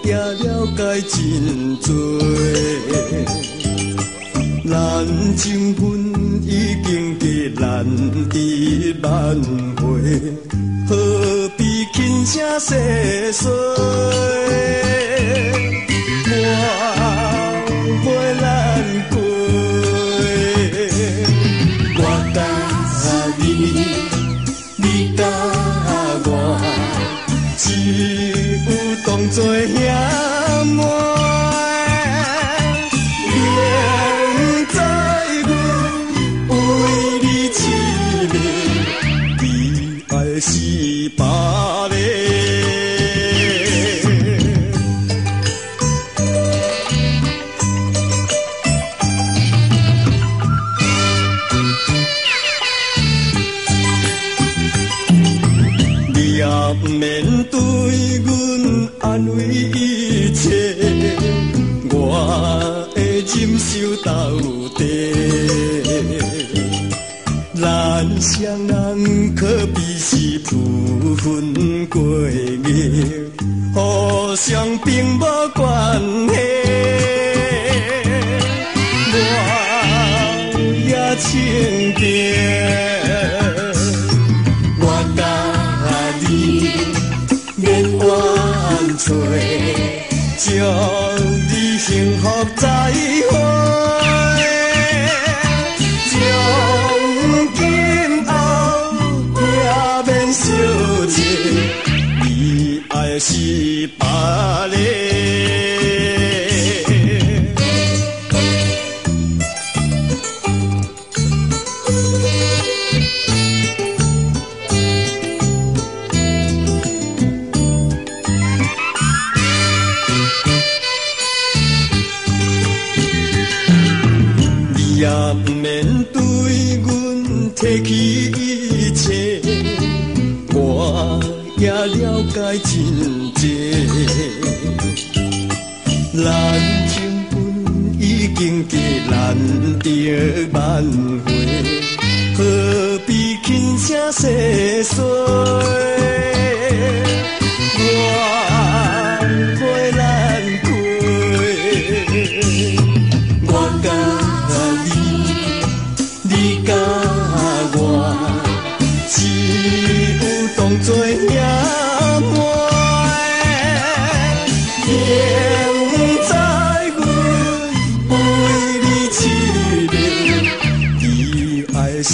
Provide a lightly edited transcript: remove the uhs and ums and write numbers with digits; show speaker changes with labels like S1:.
S1: 也了解真多，咱情分已经隔咱1万回，何必轻声细说？我袂难过，我甲你，你甲我，只有当作兄妹。明知阮为你痴迷，你爱是别个。你也不免对阮安慰一切，我会忍受到底。咱双人可比是不分过日，互相并无关系。我也清定。免怨吹，祝你幸福再会。从今后也免相认，你爱是别个。也不免对阮提起一切，我也了解真济。咱情分已经隔咱1万回，何必轻声细说？我袂难过，我甲你甲我，只有当作兄妹。明知阮为你痴迷，你爱是